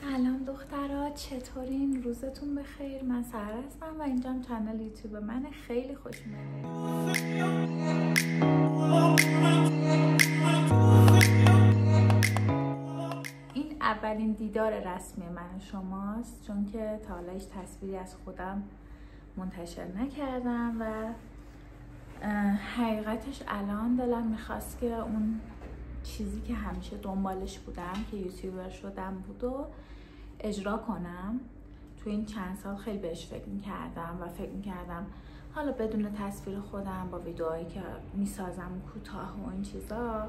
سلام دخترها، چطورین؟ روزتون بخیر. من سهر هستم و اینجام چنل یوتیوب من. خیلی خوش اومدید. این اولین دیدار رسمی من شماست، چون که تا حالا هیچ تصویری از خودم منتشر نکردم و حقیقتش الان دلم میخواست که اون چیزی که همیشه دنبالش بودم که یوتیوبر شدم بود و اجرا کنم. تو این چند سال خیلی بهش فکر میکردم و فکر میکردم حالا بدون تصویر خودم با ویدئوهایی که میسازم کوتاه و این چیزا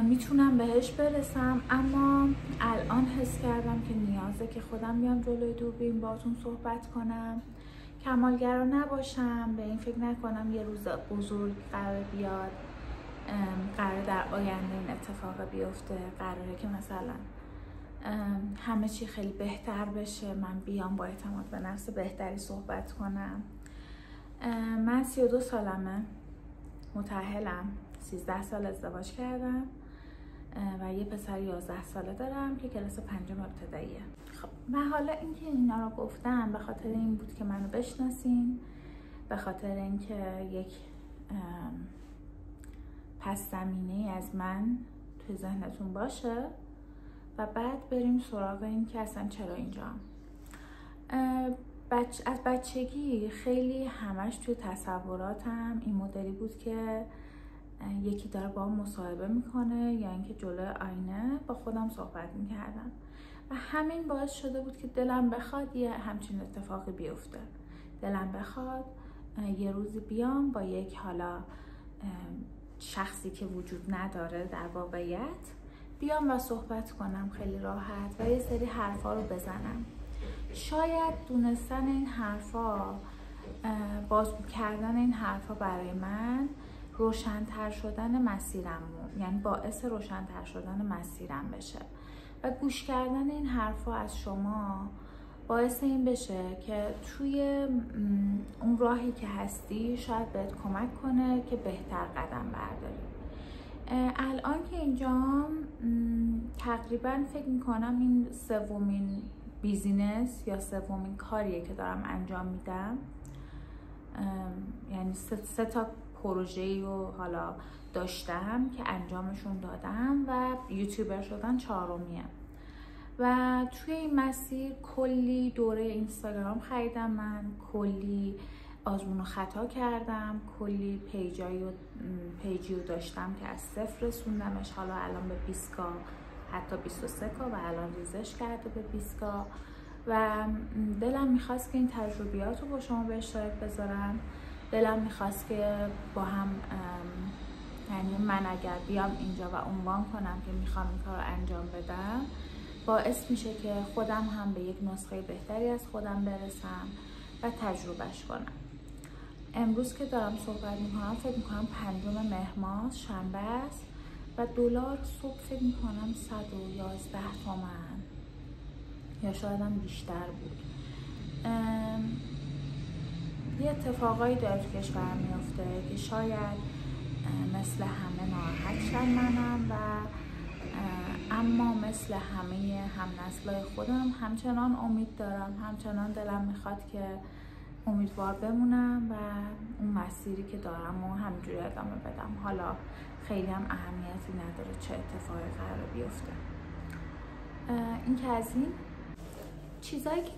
میتونم بهش برسم، اما الان حس کردم که نیازه که خودم بیام جلوی دوربین باهاتون صحبت کنم، کمالگرا نباشم، به این فکر نکنم یه روز بزرگ قرار بیاد، قرار در آینده این اتفاق بیفته، قراره که مثلا همه چی خیلی بهتر بشه، من بیام با اعتماد به نفس بهتری صحبت کنم. من 32 سالمه، متأهلم، 13 سال ازدواج کردم و یه پسر 11 ساله دارم که کلاس 5 ابتداییه. خب و حالا اینکه اینا رو گفتم به خاطر این بود که منو بشناسین، به خاطر اینکه یک پس زمینه از من توی ذهنتون باشه و بعد بریم سراغ این که اصلا چرا اینجام. از بچگی خیلی همش توی تصوراتم این مدلی بود که یکی داره با هم مصاحبه میکنه یا اینکه جلوی آینه با خودم صحبت میکردم و همین باعث شده بود که دلم بخواد یه همچین اتفاقی بیفته. دلم بخواد یه روزی بیام با یک حالا شخصی که وجود نداره در واقعیت بیام و صحبت کنم خیلی راحت و یه سری حرفا رو بزنم. شاید دونستن این حرفا، بازگو کردن این حرفا برای من روشن‌تر شدن مسیرم، یعنی باعث روشن‌تر شدن مسیرم بشه و گوش کردن این حرفا از شما باعث این بشه که توی اون راهی که هستی شاید بهت کمک کنه که بهتر قدم برداری. الان که اینجام تقریبا فکر میکنم این سومین بیزینس یا سومین کاریه که دارم انجام میدم، یعنی سه تا پروژه‌ای رو حالا داشتم که انجامشون دادم و یوتیوبر شدن 4میه و توی این مسیر کلی دوره اینستاگرام خریدم، من کلی آزمون و خطا کردم، کلی پیجی رو داشتم که از 0 رسوندمش، حالا الان به 20 حتی 23 و الان ریزش کرده به 20 و دلم میخواست که این تجربیات رو با شما به اشتراک بذارم. دلم میخواست که با هم، یعنی من اگر بیام اینجا و عنوان کنم که میخوام این کار رو انجام بدم، باعث میشه که خودم هم به یک نسخه بهتری از خودم برسم و تجربهش کنم. امروز که دارم صحبت میکنم فکر میکنم 5 مهر ماه شنبه است و دلار صبح فکر میکنم 111 تومن یا شاید هم بیشتر بود. یه اتفاقایی داره تو کشور میفته که شاید مثل همه ناراحت شم منم و اما مثل همه همنسلای خودم همچنان امید دارم، همچنان دلم میخواد که امیدوار بمونم و اون مسیری که دارم و همینجوری ادامه بدم. حالا خیلی هم اهمیتی نداره چه اتفاقی قرار بیفته. این که از این چیزایی که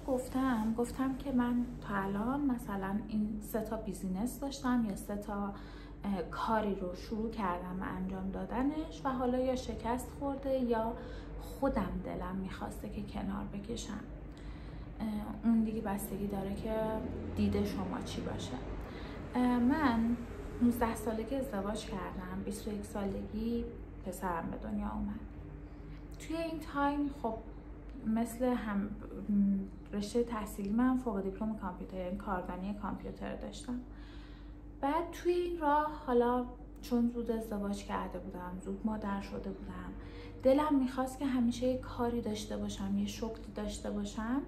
گفتم که من تا الان مثلا این 3 تا بیزینس داشتم یا 3 تا کاری رو شروع کردم و انجام دادنش و حالا یا شکست خورده یا خودم دلم میخواسته که کنار بکشم. اون دیگه بستگی داره که دید شما چی باشه. من 19 سالگی ازدواج کردم، 21 سالگی پسرم به دنیا اومد. توی این تایم خب مثل هم رشته تحصیلی من فوق دیپلم کامپیوتر، یعنی کاردانی کامپیوتر داشتم. بعد توی این راه حالا چون زود ازدواج کرده بودم، زود مادر شده بودم، دلم میخواست که همیشه یه کاری داشته باشم، یه شغلی داشته باشم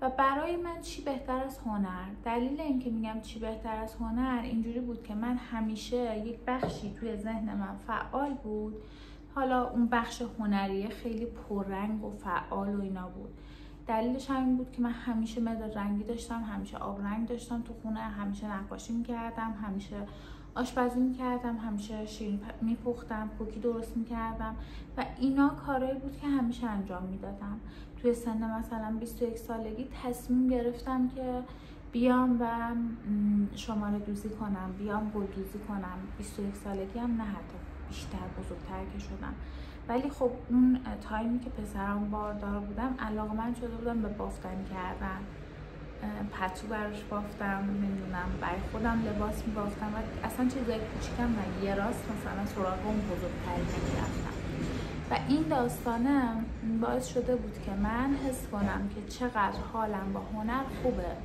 و برای من چی بهتر از هنر. دلیل اینکه میگم چی بهتر از هنر اینجوری بود که من همیشه یک بخشی توی ذهن من فعال بود حالا اون بخش هنریه خیلی پررنگ و فعال و اینا بود. دلیلش همین بود که من همیشه مداد رنگی داشتم، همیشه آب رنگ داشتم تو خونه، همیشه نقاشی میکردم، همیشه آشپزی میکردم، همیشه شیرین میپختم، کوکی درست میکردم و اینا کارهایی بود که همیشه انجام میدادم. توی سن مثلا 21 سالگی تصمیم گرفتم که بیام و شماره دوزی کنم، بیام گلدوزی کنم. 21 سالگی هم نه، حتی بیشتر، بزرگتر که شدم. ولی خب اون تایمی که پسرم باردار بودم علاقه‌مند شده بودم به بافتن کردن. پتو براش بافتم، نمیدونم برای خودم لباس میبافتم و اصلا چیزای کوچیکم نه، یه راست مثلا سراغ اون بزرگتری نمیرفتم. و این داستانه باعث شده بود که من حس کنم که چقدر حالم با هنر خوبه،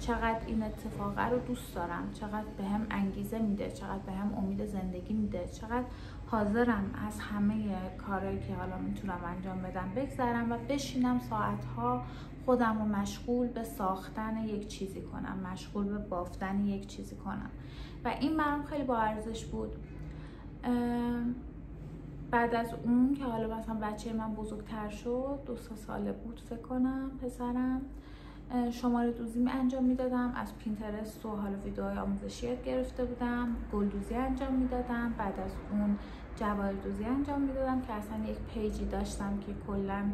چقدر این اتفاقه رو دوست دارم، چقدر بهم انگیزه میده، چقدر بهم امید زندگی میده، چقدر حاضرم از همه کارهایی که حالا میتونم انجام بدم بگذرم و بشینم ساعتها خودم رو مشغول به ساختن یک چیزی کنم، مشغول به بافتن یک چیزی کنم و این برام خیلی با ارزش بود. بعد از اون که حالا مثلا بچه من بزرگتر شد، 2 ساله بود فکر کنم پسرم، شماره دوزی انجام میدادم، از پینترست و حالا ویدیوهای آموزشی یاد گرفته بودم، گلدوزی انجام میدادم. بعد از اون جواهر دوزی انجام میدادم که اصلا یک پیجی داشتم که کلا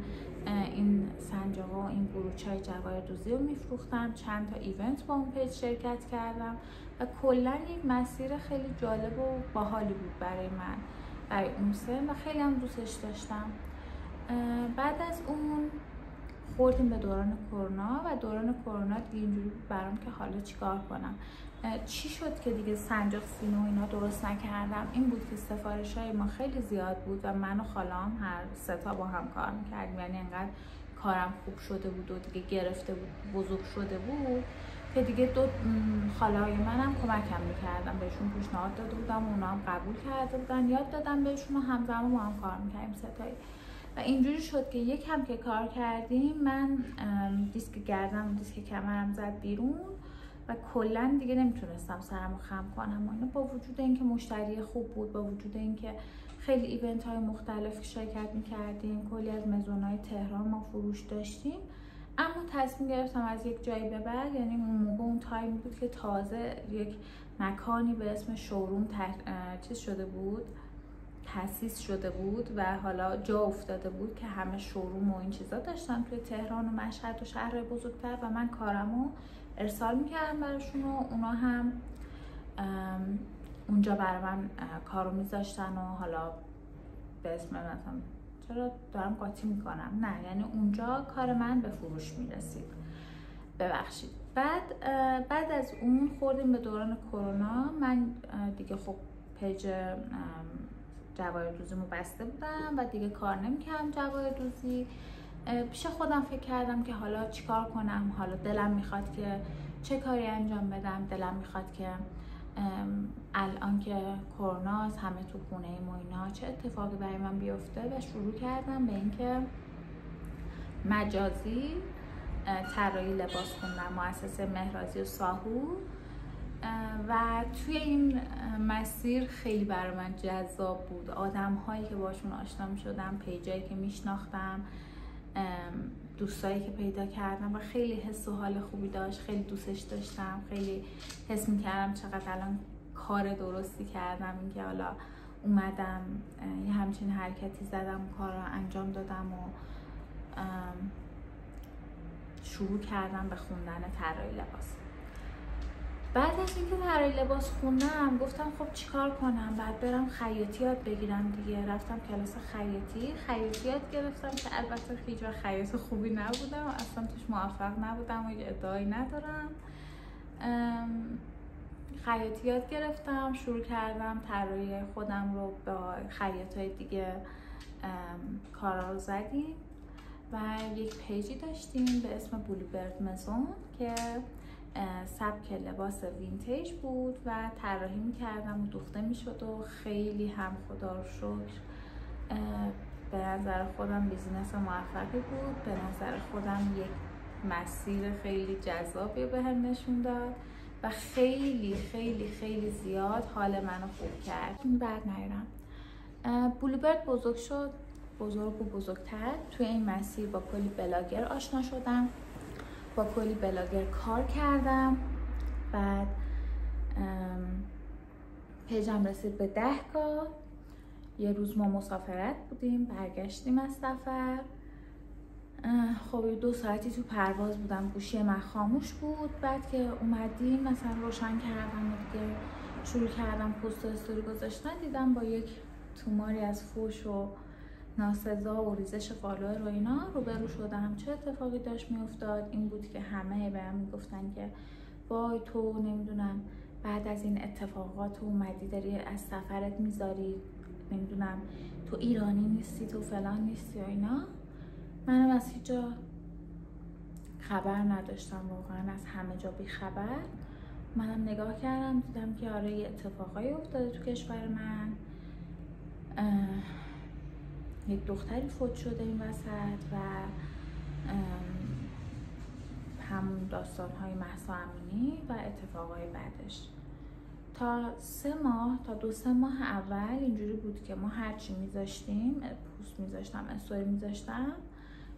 این سنجاق‌ها و این بروچ‌های جواهر دوزی رو میفروختم. چند تا ایونت با اون پیج شرکت کردم و کلا یک مسیر خیلی جالب و باحالی بود برای من برای اون سن و خیلی هم دوستش داشتم. بعد از اون خوردیم به دوران کرونا و دوران کرونا دیگه اینجوری بود برام که حالا چیکار کنم. چی شد که دیگه سنجاق سینه و اینا درست نکردم؟ این بود که سفارش‌های ما خیلی زیاد بود و من و خالام هر سه تا با هم کار می‌کردیم، یعنی انقدر کارم خوب شده بود و دیگه گرفته بود، بزرگ شده بود که دیگه دو خاله‌های منم کمکم می‌کردم، بهشون پیشنهاد داده بودم و اونا هم قبول کرده بودن، یاد دادم بهشون و همزمان با هم کار می‌کردیم ستایی. و اینجوری شد که یکم که کار کردیم من دیسک گردم و دیسک کمرم زد بیرون و کلا دیگه نمیتونستم سرمو خم کنم و اینا، با وجود اینکه مشتری خوب بود، با وجود اینکه خیلی ایونت های مختلف شرکت میکردیم، کلی از مزونای تهران ما فروش داشتیم، اما تصمیم گرفتم از یک جایی به بعد، یعنی اون موقع اون تایم بود که تازه یک مکانی به اسم شوروم تأسیس شده بود و حالا جا افتاده بود که همه شوروم و این چیزا داشتن توی تهران و مشهد و شهر بزرگتر و من کارمو ارسال میکردم براشون و اونا هم اونجا برای من کارو میذاشتن و حالا به اسم مثلا چرا دارم قاطی میکنم، نه یعنی اونجا کار من به فروش میرسید، ببخشید. بعد از اون خوردیم به دوران کرونا، من دیگه خب پیج جواهر دوزیمو بسته بودم و دیگه کار نمی‌کردم جواهر دوزی. پیش خودم فکر کردم که حالا چیکار کنم، حالا دلم میخواد که چه کاری انجام بدم، دلم میخواد که الان که کرونا است همه تو خونه ایم و اینا چه اتفاقی برای من بیفته و شروع کردم به اینکه مجازی طراحی لباس خوندم مؤسسه مهرازی و ساهو و توی این مسیر خیلی برای من جذاب بود. آدم هایی که باشون آشنا می شدم، پیجایی که میشناختم، دوستایی که پیدا کردم و خیلی حس و حال خوبی داشت، خیلی دوستش داشتم، خیلی حس می کردم چقدر الان کار درستی کردم، اینکه حالا اومدم یه همچین حرکتی زدم، کار رو انجام دادم و شروع کردم به خوندن طراحی لباس. بعد از اینکه طراحی لباس خوندم گفتم خب چیکار کنم، بعد برم خیاطی یاد بگیرم دیگه. رفتم کلاس خیاطی یاد گرفتم که البته هیچ وقت خیاط خوبی نبودم، اصلا توش موفق نبودم و ادعایی ندارم. خیاطی یاد گرفتم، شروع کردم طراحی خودم رو با خیاطای دیگه کارا رو زدیم و یک پیجی داشتیم به اسم بلوبرد مزون که سبک لباس وینتیج بود و طراحی میکردم و دوخته میشد و خیلی هم خدا رو شکر به نظر خودم بیزینس موفقی بود، به نظر خودم یک مسیر خیلی جذابی به هم نشون داد و خیلی خیلی خیلی زیاد حال منو خوب کرد. بعد نیرم بلوبرد بزرگ شد، بزرگ و بزرگتر. توی این مسیر با کلی بلاگر آشنا شدم، با کلی بلاگر کار کردم. بعد پیجم رسید به 10K. یه روز ما مسافرت بودیم، برگشتیم از سفر. خب 2 ساعتی تو پرواز بودم، گوشی من خاموش بود. بعد که اومدیم مثلا روشن کردم و دیگه شروع کردم پست استوری گذاشتن، دیدم با یک توماری از فوش و ناسزا و ریزش فالوور و اینا روبرو شدم. چه اتفاقی داشت میافتاد؟ این بود که همه بهم میگفتن که وای تو نمیدونم بعد از این اتفاقات اومدی داری از سفرت میذاری، نمیدونم تو ایرانی نیستی، تو فلان نیستی و اینا. منم از هیچ جا خبر نداشتم، واقعا از همه جا بی خبر. منم نگاه کردم دیدم که آره یه اتفاقایی افتاده تو کشور من، یک دختری فوت شده این وسط و همون داستان‌های مهسا امینی و اتفاقای بعدش. تا 2-3 ماه اول اینجوری بود که ما هرچی میذاشتیم، پوست میذاشتم، استوری میذاشتم،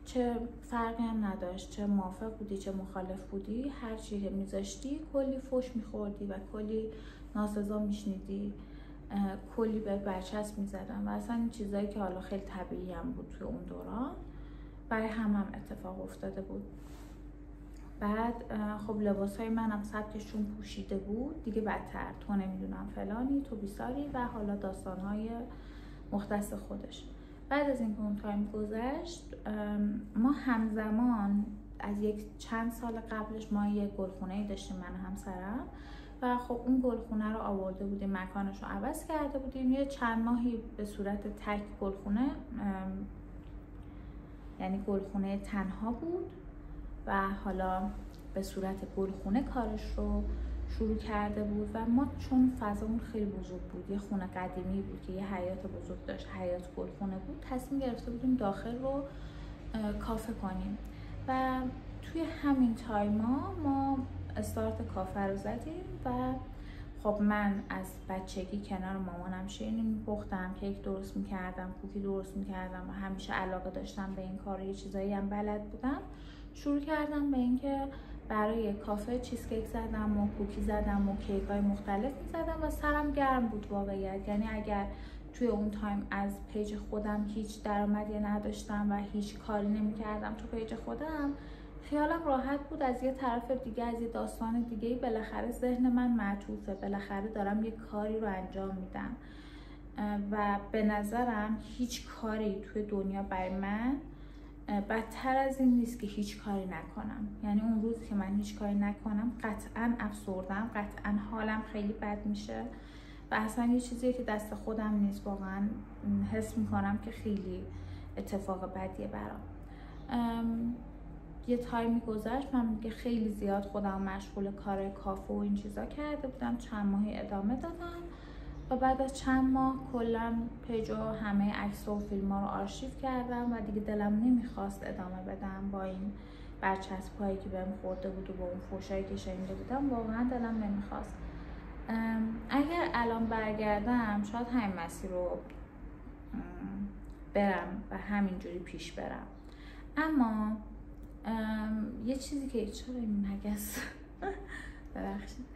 چه فرقی هم نداشت، چه موافق بودی چه مخالف بودی، هرچی که میذاشتی کلی فوش میخوردی و کلی ناسزا میشنیدی، کلی به برچسب میزدن و اصلا این چیزایی که حالا خیلی طبیعی هم بود توی اون دوران، برای هم اتفاق افتاده بود. بعد خب لباسای منم سبکشون پوشیده بود دیگه، بدتر تو نمیدونم فلانی تو بیساری و حالا داستانهای مختص خودش. بعد از این اون تایم گذشت، ما همزمان از چند سال قبلش ما یک گلخونه‌ای داشتیم من و همسرم و خب اون گلخونه رو آورده بودیم، مکانش رو عوض کرده بودیم. یه چند ماهی به صورت تک گلخونه، یعنی گلخونه تنها بود و حالا به صورت گلخونه کارش رو شروع کرده بود و ما چون فضامون خیلی بزرگ بود، یه خونه قدیمی بود که یه حیاط بزرگ داشت، حیاط گلخونه بود، تصمیم گرفته بودیم داخل رو کافه کنیم و توی همین تایما ما استارت کافه رو زدیم و خب من از بچگی کنار مامانم شیرینی می‌پختم، کیک درست می‌کردم، کوکی درست می‌کردم و همیشه علاقه داشتم به این کار، یه چیزایی هم بلد بودم. شروع کردم به اینکه برای کافه چیزکیک زدم و کوکی زدم و کیک‌های مختلف می‌زدم و سرم گرم بود واقعیت. یعنی اگر توی اون تایم از پیج خودم هیچ درآمدی نداشتم و هیچ کاری نمی‌کردم تو پیج خودم، خیالم راحت بود از یه طرف دیگه، از یه داستان دیگه، بالاخره ذهن من معطوفه، بالاخره دارم یه کاری رو انجام میدم و به نظرم هیچ کاری توی دنیا برای من بدتر از این نیست که هیچ کاری نکنم. یعنی اون روز که من هیچ کاری نکنم قطعاً افسردم، قطعاً حالم خیلی بد میشه و اصلا یه چیزیه که دست خودم نیست، واقعاً حس میکنم که خیلی اتفاق بدیه برام. یه تایمی گذشت من که خیلی زیاد خودم مشغول کار کافه و این چیزا کرده بودم، چند ماهی ادامه دادم و بعد از چند ماه کلا پیج و همه عکس و فیلم ها رو آرشیو کردم و دیگه دلم نمیخواست ادامه بدم با این برچسب‌هایی که بهم خورده بود و با اون فوشایی که شنیده بودم، واقعا دلم نمیخواست. اگر الان برگردم شاید همین مسیر رو برم و همینجوری پیش برم. اما یه چیزی که چرا این مگس ببخشید،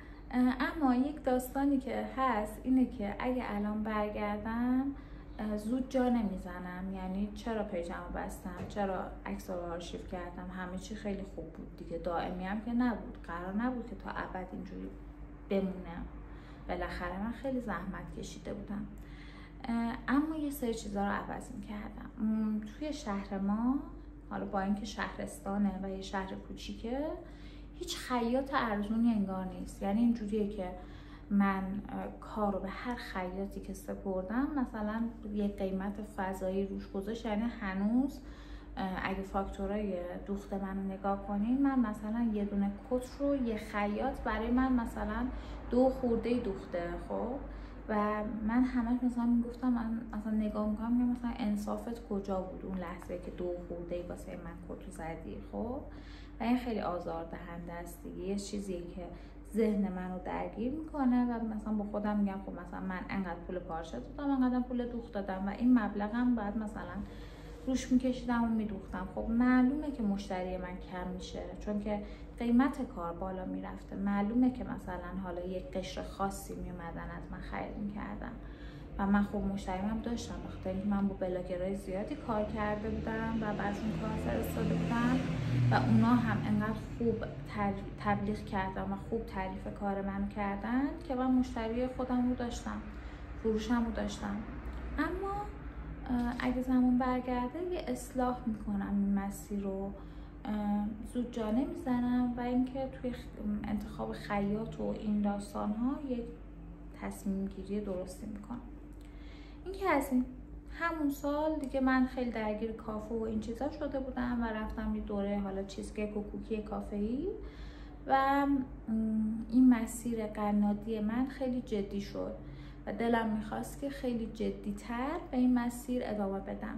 اما یک داستانی که هست اینه که اگه الان برگردم زود جا نمیزنم. یعنی چرا پیجمو بستم، چرا عکس رو آرشیو کردم، همه چی خیلی خوب بود دیگه، دائمی هم که نبود، قرار نبود که تا ابد اینجوری بمونم، بالاخره من خیلی زحمت کشیده بودم. اما یه سری چیزا رو عوض می‌کردم. توی شهر ما، حالا با اینکه شهرستانه و یه شهر کوچیکه، هیچ خیاط ارزونی انگار نیست. یعنی اینجوریه که من کارو به هر خیاطی که سپردم مثلا یه قیمت فضایی روش گذاشت. یعنی هنوز اگه فاکتورای دوخت منو نگاه کنین، من مثلا یه دونه کت رو یه خیاط برای من مثلا 2 خورده دوخته. خب و من همش مثلا میگفتم، من مثلا نگاه میکنم که مثلا انصافت کجا بود اون لحظه که 2 خورده واسه من کتو زدی. خب و این خیلی آزاردهنده است دیگه، یه چیزیه که ذهن منو درگیر میکنه و مثلا با خودم میگم خب مثلا من انقدر پول پارچه دادم، انقدر پول دوخت دادم و این مبلغم باید مثلا روش میکشیدم و میدوختم. خب معلومه که مشتری من کم میشه چون که قیمت کار بالا میرفته. معلومه که مثلا حالا یک قشر خاصی میومدن از من خرید میکردن و من خب مشتریم داشتم بخاطر اینکه من با بلاگرای زیادی کار کرده بودم و براشون کار فرستاده بودم و اونا هم انقدر خوب تبلیغ کردن و خوب تعریف کار منو کردن که من مشتری خودم رو داشتم، فروشم رو داشتم. اما اگه زمان برگرده یه اصلاح میکنم این مسیر رو، زود جا نمیزنم و اینکه توی انتخاب خیاط و این داستان ها یک تصمیم گیری درستی میکنم. این که از این همون سال دیگه من خیلی درگیر کافه و این چیزا شده بودم و رفتم یه دوره حالا چیزکیک و کوکی کافه‌ای و این مسیر قنادی من خیلی جدی شد و دلم میخواست که خیلی جدی‌تر به این مسیر ادامه بدم.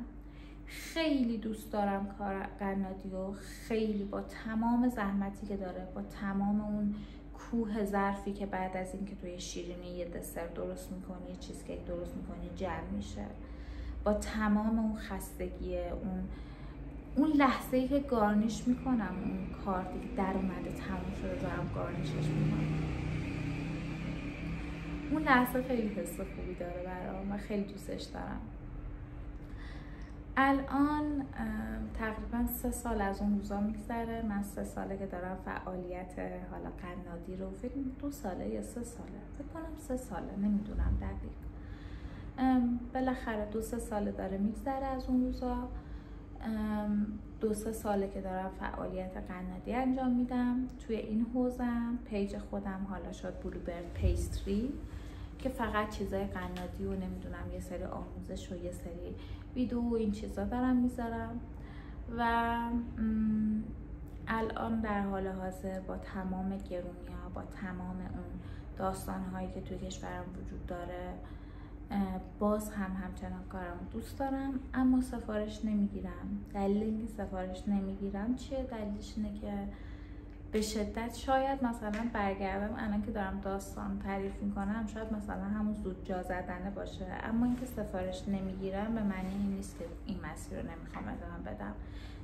خیلی دوست دارم کار قنادی و خیلی با تمام زحمتی که داره، با تمام اون کوه ظرفی که بعد از اینکه توی شیرینی یه دسر درست میکنی، یه چیزکیک درست میکنی جمع میشه، با تمام اون خستگی، اون لحظه‌ای که گارنیش میکنم اون کار دیگه در اومده تموم شده دارم گارنیشش میکنم، اون لحظه خیلی حس خوبی داره برام و خیلی دوستش دارم. الان تقریبا 3 سال از اون روزا میگذره. من 3 ساله که دارم فعالیت حالا قنادی رو، فکر 2 ساله یا 3 ساله، فکر کنم 3 ساله، نمیدونم دقیق. بالاخره 2-3 ساله داره میگذره از اون روزا. 2-3 ساله که دارم فعالیت قنادی انجام میدم. توی این حوزم پیج خودم حالا شد بلوبرد پیستری که فقط چیزای قنادی و نمیدونم یه سری آموزش و یه سری ویدیو و این چیزا دارم میذارم و الان در حال حاضر با تمام گرونی‌ها، با تمام اون داستان‌هایی که توی کشورم وجود داره، باز همچنان کارم دوست دارم اما سفارش نمیگیرم. دلیل اینکه سفارش نمیگیرم چیه؟ دلیلش اینه که به شدت شاید مثلا برگردم الان که دارم داستان تعریف میکنم شاید مثلا همون زود جا زدنه باشه، اما اینکه سفارش نمیگیرم به معنی این نیست که این مسیر رو نمیخوام ادامه بدم.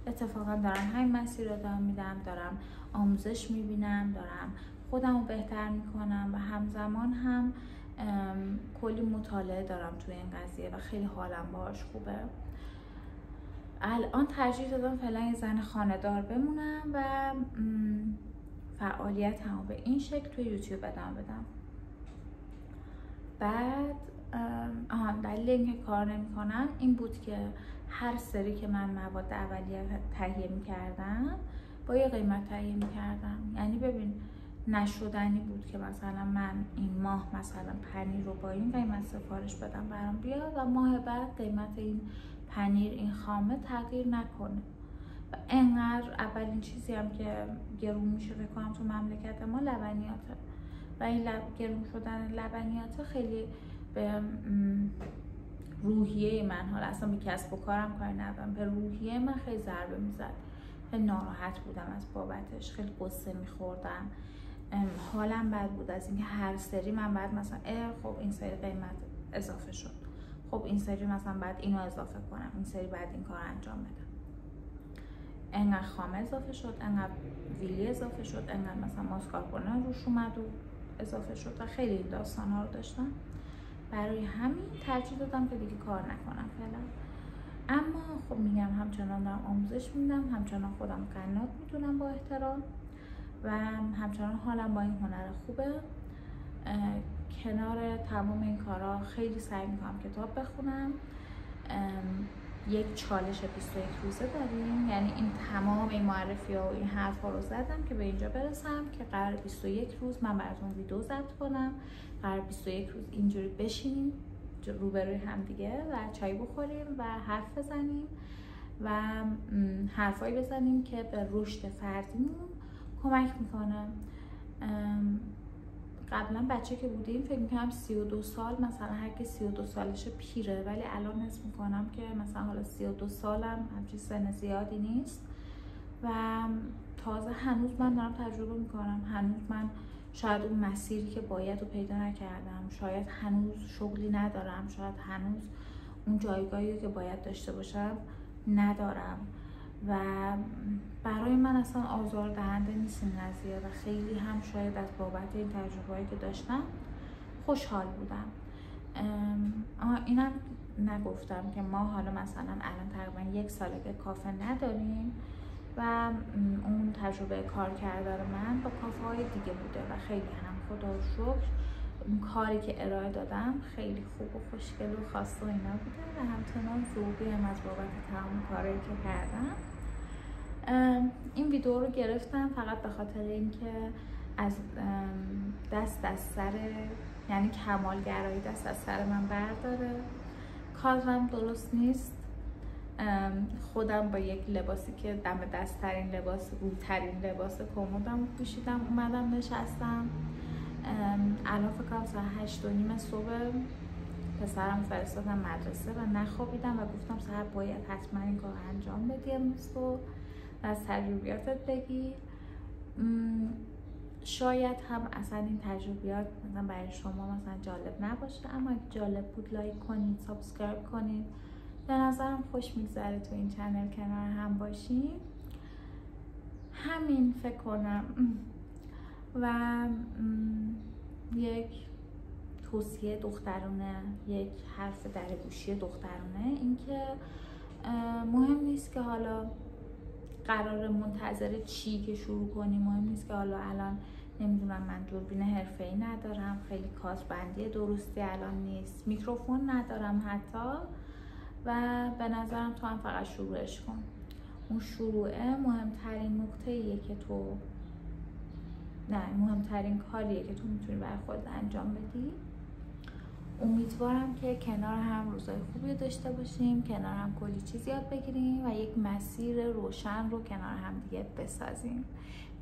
اتفاقا دارم همین مسیر رو ادامه میدم، دارم آموزش میبینم، دارم خودم رو بهتر میکنم و همزمان هم کلی مطالعه دارم توی این قضیه و خیلی حالم باهاش خوبه. الان ترجیح دادم فعلا یه زن خانه‌دار بمونم و فعالیتمو به این شکل توی یوتیوب ادامه بدم. بعد دلیل اینکه کار نمی‌کنم این بود که هر سری که من مواد اولیه تهیه می‌کردم با یه قیمت تهیه می‌کردم. یعنی ببین نشدنی بود که مثلا من این ماه مثلا پنیر رو با این قیمت سفارش بدم برام بیاد و ماه بعد قیمت این پنیر این خامه تغییر نکنه. و انقدر اولین چیزی هم که گرون میشه فکر کنم تو مملکت ما لبنیاته و این گرون شدن لبنیات خیلی به روحیه من، حالا اصلا به کسب و کارم کاری ندارم، به روحیه من خیلی ضربه میزد. خیلی ناراحت بودم از بابتش، خیلی قصه میخوردم، حالم بد بود از اینکه هر سری من بعد مثلا خب این سری قیمت اضافه شد، خب این سری مثلا بعد اینو اضافه کنم، این سری بعد این کار انجام بدم، انقدر خامه اضافه شد، انقدر ویلی اضافه شد، انقدر مثلا ماسکارپونه روش اومد و اضافه شد و خیلی داستان ها رو داشتم. برای همین ترجیح دادم که دیگه کار نکنم فعلا. اما خب میگم همچنان دارم آموزش میدم، همچنان خودم قنات میتونم با احترام و همچنان حالم با این هنر خوبه. کنار تمام این کارا خیلی سعی میکنم کتاب بخونم. یک چالش 21 روزه داریم، یعنی این تمام این معرفی ها و این حرفا رو زدم که به اینجا برسم که قرار 21 روز من براتون ویدیو ضبط کنم، قرار 21 روز اینجوری بشینیم روبروی هم دیگه و چای بخوریم و حرف بزنیم و حرفایی بزنیم که به رشد فردیمون کمک میکنه. قبلا بچه که بودیم فکر میکنم 32 سال مثلا هر کی 32 سالشه پیره، ولی الان حس میکنم که مثلا حالا 32 سالم همچین سن زیادی نیست و تازه هنوز من دارم تجربه میکنم، هنوز من شاید اون مسیری که باید رو پیدا نکردم، شاید هنوز شغلی ندارم، شاید هنوز اون جایگاهی که باید داشته باشم ندارم و برای من اصلا آزاردهنده نیست این قضیه و خیلی هم شاید از بابت این تجربه‌ای که داشتم خوشحال بودم. اینم نگفتم که ما حالا مثلا الان تقریبا 1 ساله که کافه نداریم و اون تجربه کار کردن من با کافه های دیگه بوده و خیلی هم خدا رو شکر اون کاری که ارائه دادم خیلی خوب و خوشگل و خاص و اینا بوده و همچنان ذوقی هم از بابت تمام کاری که کردم. این ویدیو رو گرفتم فقط به خاطر اینکه از دست از سر، یعنی کمالگرایی دست از سر من برداره. کادرم درست نیست. خودم با یک لباسی که دم دست ترین لباس، روترین لباس کمدم پوشیدم اومدم نشستم. الان فکر کنم ساعت 8:30 صبح پسرم فرستادم مدرسه و نخوابیدم و گفتم ساعت باید حتما این کار انجام بدی امروز و از تجربیاتت بگی. شاید هم اصلا این تجربیات مثلا برای شما مثلا جالب نباشه، اما اگه جالب بود لایک کنید، سابسکرایب کنید. به نظرم خوش میگذره تو این چنل کنار هم باشیم. همین فکر کنم. و یک توصیه دخترانه، یک حرف در گوشی دخترانه، اینکه مهم نیست که حالا قرار منتظر چی که شروع کنیم، مهم نیست که حالا الان نمیدونم من دوربین حرفه‌ای ندارم، خیلی کاسبندی درستی الان نیست، میکروفون ندارم حتی، و به نظرم تو هم فقط شروعش کن. اون شروعه مهمترین نقطه‌ایه که تو مهمترین کاریه که تو میتونی برای خودت انجام بدی. امیدوارم که کنار هم روزای خوبی داشته باشیم، کنار هم کلی چیز یاد بگیریم و یک مسیر روشن رو کنار هم دیگه بسازیم.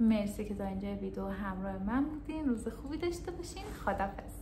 مرسی که تا اینجا ویدیو همراه من بودین. روز خوبی داشته باشین. خداحافظ.